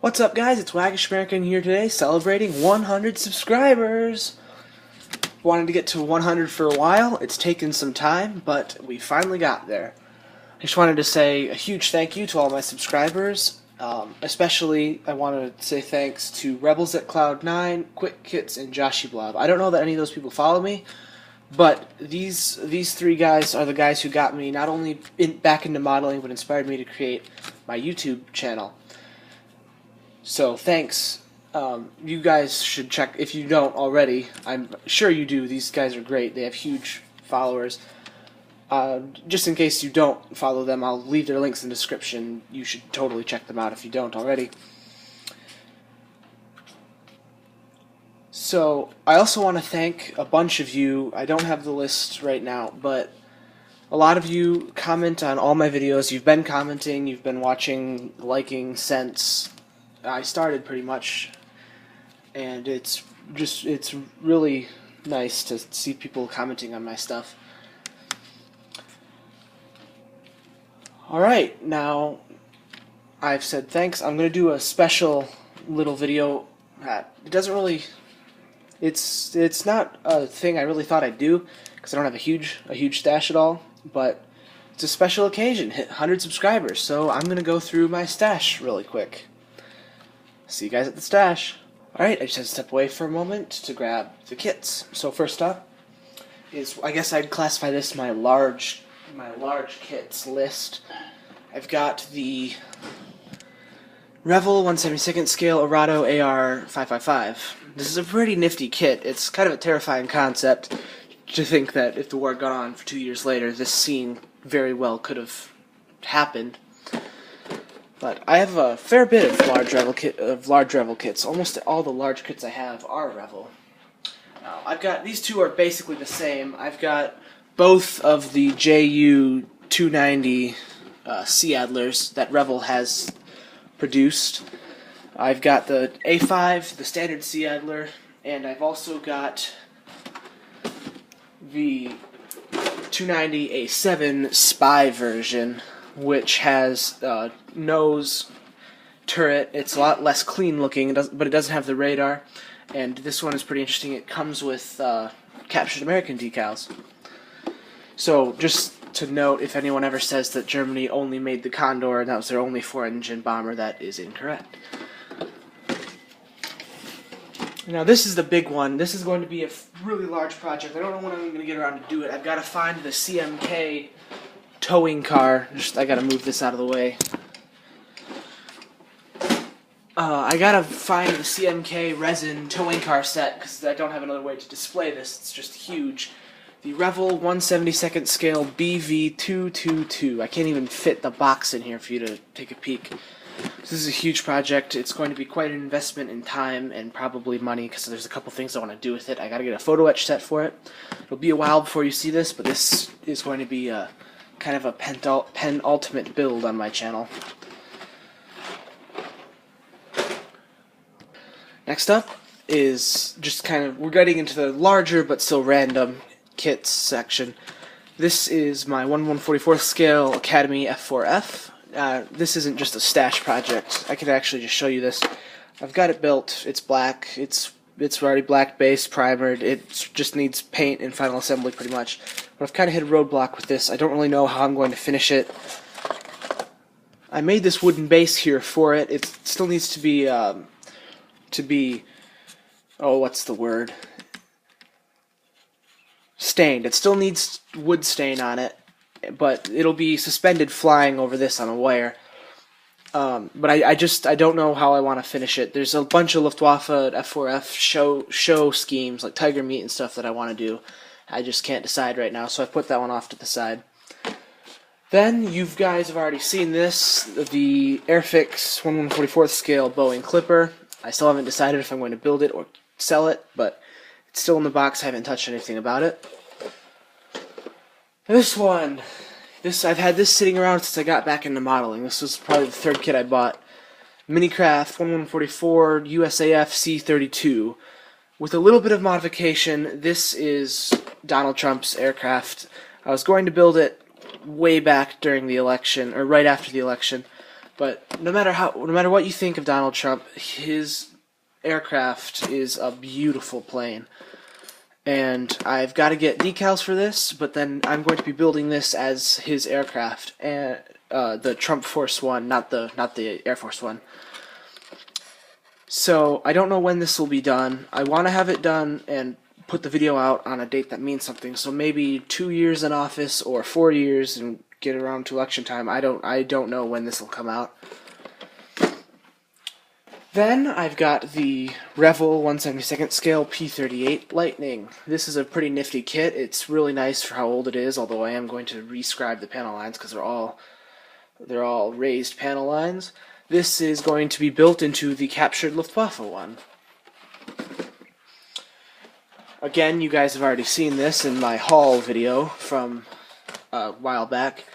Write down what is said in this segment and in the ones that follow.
What's up, guys? It's Waggish American here today, celebrating 100 subscribers. Wanted to get to 100 for a while. It's taken some time, but we finally got there. I just wanted to say a huge thank you to all my subscribers. Especially, I want to say thanks to Rebels at Cloud9, Quick Kits, and Joshy Blob. I don't know that any of those people follow me, but these three guys are the guys who got me not only back into modeling, but inspired me to create my YouTube channel. So thanks. You guys should check, if you don't already. I'm sure you do. These guys are great. They have huge followers. Just in case you don't follow them, I'll leave their links in the description. You should totally check them out if you don't already. So I also want to thank a bunch of you. I don't have the list right now, but a lot of you comment on all my videos. You've been commenting, you've been watching, liking since I started pretty much, and it's really nice to see people commenting on my stuff. Alright, now I've said thanks. I'm going to do a special little video. It doesn't really, it's not a thing I really thought I'd do, because I don't have a huge stash at all, but it's a special occasion. Hit 100 subscribers, so I'm going to go through my stash really quick. See you guys at the stash. Alright, I just had to step away for a moment to grab the kits. So first up is, I guess I'd classify this my large kits list. I've got the Revel 1/72 scale Arado AR 555. This is a pretty nifty kit. It's kind of a terrifying concept to think that if the war had gone on for 2 years later, this scene very well could have happened. But I have a fair bit of large Revel kits. Almost all the large kits I have are Revel. Now, I've got, these two are basically the same. I've got both of the JU 290 Sea Adlers that Revel has produced. I've got the A5, the standard Sea Adler, and I've also got the 290 A7 Spy version, which has nose, turret. It's a lot less clean looking, but it doesn't have the radar. And this one is pretty interesting. It comes with Captured American decals. So just to note, if anyone ever says that Germany only made the Condor and that was their only four-engine bomber, that is incorrect. Now this is the big one. This is going to be a really large project. I don't know when I'm going to get around to do it. I've got to find the CMK towing car. I gotta move this out of the way. I gotta find the CMK resin towing car set because I don't have another way to display this. It's just huge. The Revel 1/72 scale BV222. I can't even fit the box in here for you to take a peek. This is a huge project. It's going to be quite an investment in time and probably money because there's a couple things I want to do with it. I gotta get a photo etch set for it. It'll be a while before you see this, but this is going to be kind of a penultimate build on my channel. Next up is just kind of, we're getting into the larger but still random kits section. This is my 1/144th scale Academy F4F. This isn't just a stash project. I could actually just show you this. I've got it built. It's black. It's already black base, primered. It just needs paint and final assembly pretty much. But I've kind of hit a roadblock with this. I don't really know how I'm going to finish it. I made this wooden base here for it. It still needs to be, oh, what's the word? Stained. It still needs wood stain on it, but it'll be suspended flying over this on a wire. But I don't know how I want to finish it. There's a bunch of Luftwaffe F4F show schemes like Tiger Meat and stuff that I want to do. I just can't decide right now, so I put that one off to the side. Then you guys have already seen this, the Airfix 1/144th scale Boeing Clipper. I still haven't decided if I'm going to build it or sell it, but it's still in the box. I haven't touched anything about it. This one. I've had this sitting around since I got back into modeling. This was probably the third kit I bought. Minicraft 1/144 USAF C-32. With a little bit of modification, this is Donald Trump's aircraft. I was going to build it way back during the election, or right after the election, But no matter what you think of Donald Trump, his aircraft is a beautiful plane. And I've got to get decals for this, but then I'm going to be building this as his aircraft, and the Trump Force One, not the Air Force One. So I don't know when this will be done. I want to have it done and put the video out on a date that means something. So maybe 2 years in office or 4 years and get around to election time. I don't know when this will come out. Then I've got the Revell 1/72 scale P38 Lightning. This is a pretty nifty kit. It's really nice for how old it is, although I am going to rescribe the panel lines because they're all raised panel lines. This is going to be built into the captured Luftwaffe one. Again, you guys have already seen this in my haul video from a while back.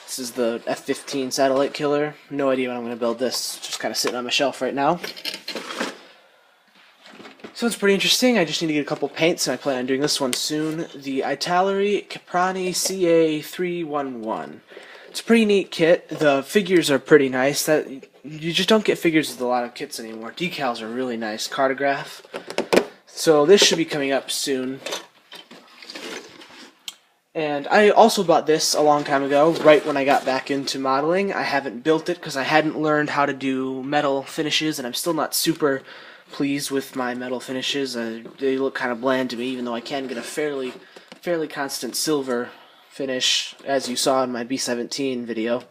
This is the F-15 satellite killer. No idea when I'm going to build this. Just kind of sitting on my shelf right now. So it's pretty interesting. I just need to get a couple paints, and I plan on doing this one soon. The Italeri Caprani CA311. It's a pretty neat kit. The figures are pretty nice. You just don't get figures with a lot of kits anymore. Decals are really nice. Cartograph. So this should be coming up soon. And I also bought this a long time ago, right when I got back into modeling. I haven't built it because I hadn't learned how to do metal finishes, and I'm still not super pleased with my metal finishes. They look kind of bland to me, even though I can get a fairly constant silver finish, as you saw in my B17 video.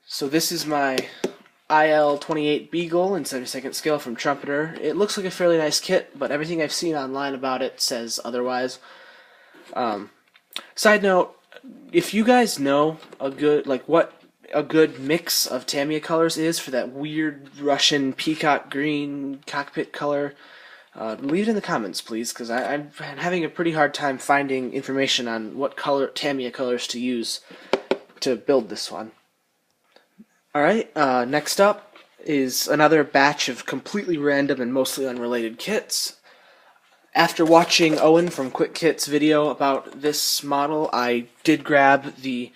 So this is my IL-28 Beagle in 72nd scale from Trumpeter. It looks like a fairly nice kit, but everything I've seen online about it says otherwise. Side note, if you guys know what a good mix of Tamiya colors is for that weird Russian peacock green cockpit color, leave it in the comments, please, because I'm having a pretty hard time finding information on what Tamiya colors to use to build this one. Alright, next up is another batch of completely random and mostly unrelated kits. After watching Owen from Quick Kit's video about this model, I did grab an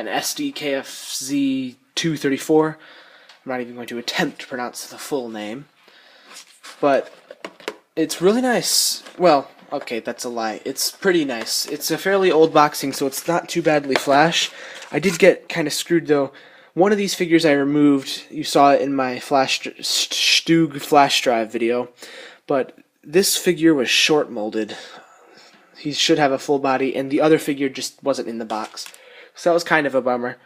SD KFZ 234. I'm not even going to attempt to pronounce the full name. But it's really nice. Well, okay, that's a lie. It's pretty nice. It's a fairly old boxing, so it's not too badly flash. I did get kind of screwed, though. One of these figures I removed, you saw it in my Stug flash drive video, but this figure was short molded. He should have a full body, and the other figure just wasn't in the box. So that was kind of a bummer.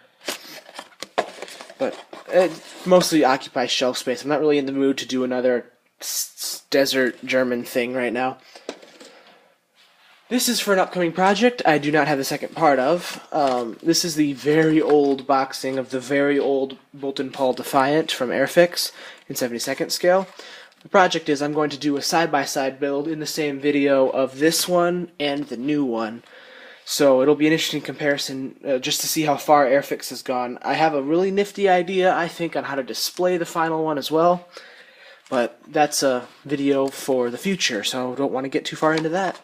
But it mostly occupies shelf space. I'm not really in the mood to do another desert German thing right now. This is for an upcoming project I do not have the second part of. This is the very old boxing of the very old Bolton Paul Defiant from Airfix in 72nd scale. The project is I'm going to do a side-by-side build in the same video of this one and the new one. So it'll be an interesting comparison just to see how far Airfix has gone. I have a really nifty idea, I think, on how to display the final one as well. But that's a video for the future, so don't want to get too far into that.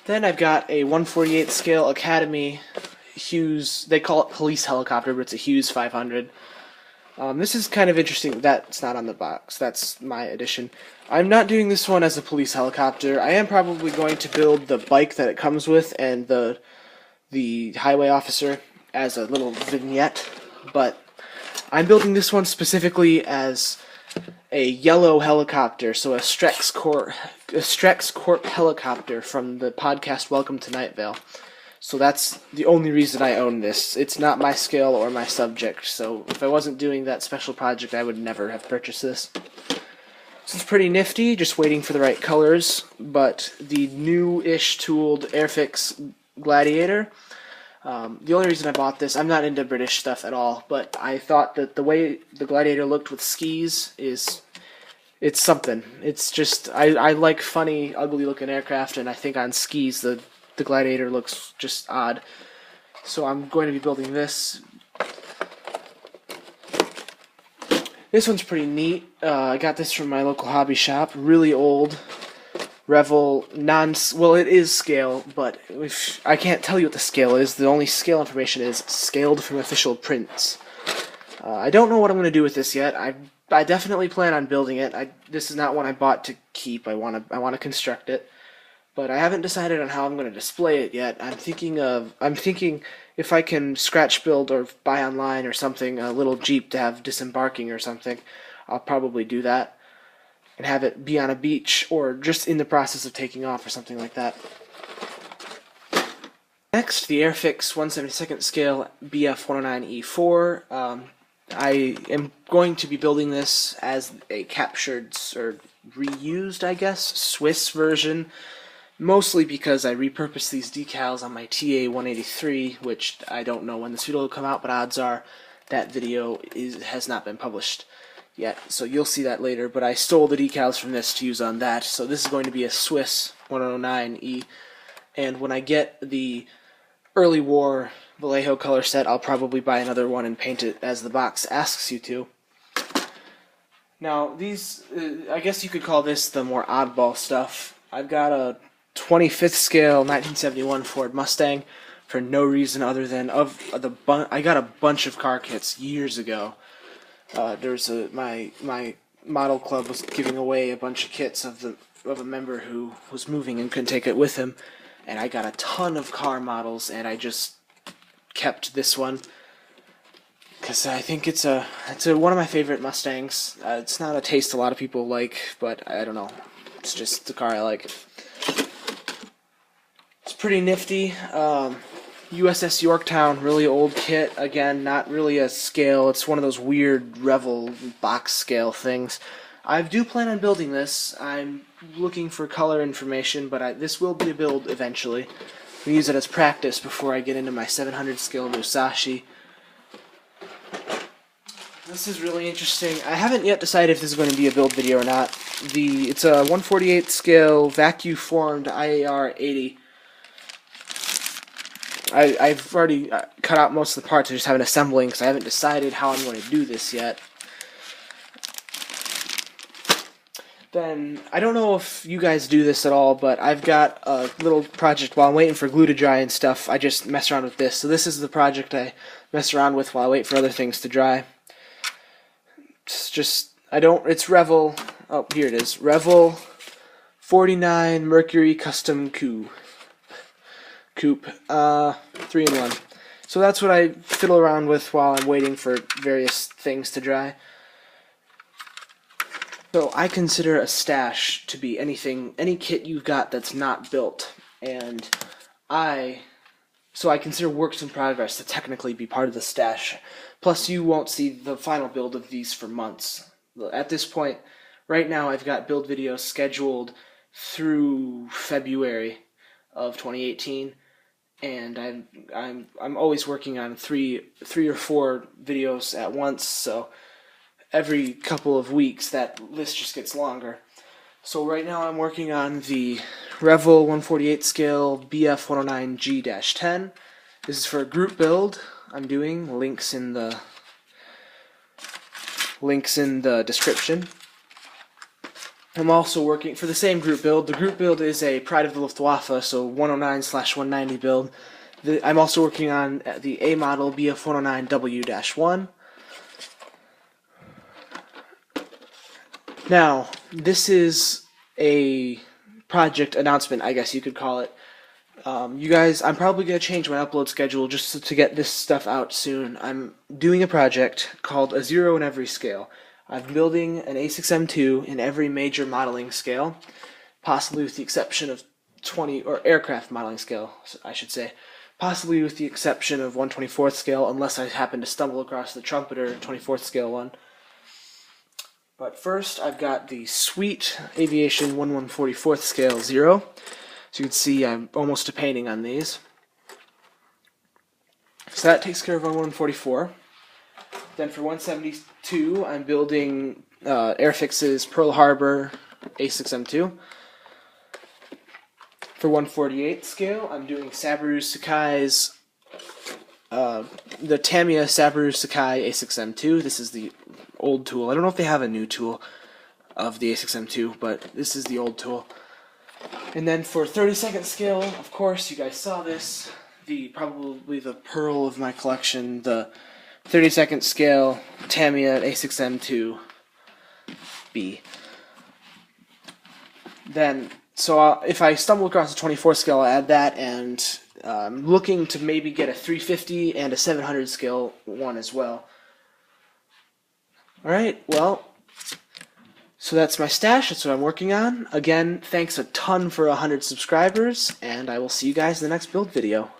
Then I've got a 1/48 scale Academy Hughes, they call it police helicopter, but it's a Hughes 500. This is kind of interesting. That's not on the box. That's my edition. I'm not doing this one as a police helicopter. I am probably going to build the bike that it comes with and the highway officer as a little vignette, but I'm building this one specifically as a yellow helicopter, so a Strex Corp helicopter from the podcast Welcome to Night Vale. So that's the only reason I own this. It's not my scale or my subject, so if I wasn't doing that special project, I would never have purchased this. So it's pretty nifty, just waiting for the right colors, but the new-ish tooled Airfix Gladiator, the only reason I bought this, I'm not into British stuff at all, but I thought that the way the Gladiator looked with skis it's something. It's just, I like funny, ugly-looking aircraft, and I think on skis the Gladiator looks just odd. So I'm going to be building this. This one's pretty neat. I got this from my local hobby shop. Really old. Revel well, it is scale, but if I can't tell you what the scale is. The only scale information is scaled from official prints. I don't know what I'm going to do with this yet. I definitely plan on building it. This is not one I bought to keep. I want to construct it, but I haven't decided on how I'm going to display it yet. I'm thinking if I can scratch build or buy online or something a little Jeep to have disembarking or something. I'll probably do that and have it be on a beach or just in the process of taking off or something like that. Next, the Airfix 1/72nd scale BF109E4. I am going to be building this as a captured or reused, I guess, Swiss version, mostly because I repurposed these decals on my TA-183, which I don't know when this video will come out, but odds are that video has not been published yet, so you'll see that later. But I stole the decals from this to use on that, so this is going to be a Swiss 109E, and when I get the early war Vallejo color set, I'll probably buy another one and paint it as the box asks you to. Now, these, I guess you could call this the more oddball stuff. I've got a 25th scale 1971 Ford Mustang for no reason other than I got a bunch of car kits years ago. My model club was giving away a bunch of kits of a member who was moving and couldn't take it with him, and I got a ton of car models, and I just kept this one because I think it's one of my favorite Mustangs. It's not a taste a lot of people like, but I don't know. It's just the car I like. It's pretty nifty. USS Yorktown, really old kit. Again, not really a scale. It's one of those weird Revel box scale things. I do plan on building this. I'm looking for color information, but this will be a build eventually. I'll use it as practice before I get into my 700 scale Musashi. This is really interesting. I haven't yet decided if this is going to be a build video or not. It's a 1/48 scale vacuum formed IAR 80. I've already cut out most of the parts. I just haven't assembling because I haven't decided how I'm going to do this yet. Then, I don't know if you guys do this at all, but I've got a little project while I'm waiting for glue to dry and stuff. I just mess around with this. So this is the project I mess around with while I wait for other things to dry. It's Revel, oh, here it is. Revel 49 Mercury Custom Coupe, 3-in-1. So that's what I fiddle around with while I'm waiting for various things to dry. So I consider a stash to be any kit you've got that's not built, and so I consider works in progress to technically be part of the stash. Plus, you won't see the final build of these for months. At this point, right now, I've got build videos scheduled through February of 2018, and I'm always working on three or four videos at once. So every couple of weeks, that list just gets longer. So right now I'm working on the Revel 1/48 scale BF109G-10. This is for a group build I'm doing. Links in the description. I'm also working for the same group build. The group build is a Pride of the Luftwaffe, so 109/190 build. I'm also working on the A model BF109W-1. Now, this is a project announcement, I guess you could call it. You guys, I'm probably going to change my upload schedule just to get this stuff out soon. I'm doing a project called A Zero in Every Scale. I'm building an A6M2 in every major modeling scale, possibly with the exception of aircraft modeling scale, I should say. Possibly with the exception of 1/24th scale, unless I happen to stumble across the Trumpeter 24th scale one. But first, I've got the sweet Aviation 1/144th scale 0. So you can see I'm almost to painting on these. So that takes care of 1/144. Then for 172, I'm building Airfix's Pearl Harbor A6M2. For 1/48 scale, I'm doing Sabaru Sakai's the Tamiya Sabaru Sakai A6M2. This is the old tool. I don't know if they have a new tool of the A6M2, but this is the old tool. And then for 32nd skill, of course, you guys saw this, probably the pearl of my collection, the 32nd scale Tamiya A6M2B. Then, so if I stumble across a 24 scale, I'll add that, and I'm looking to maybe get a 350 and a 700 scale one as well. Alright, well, so that's my stash, that's what I'm working on. Again, thanks a ton for 100 subscribers, and I will see you guys in the next build video.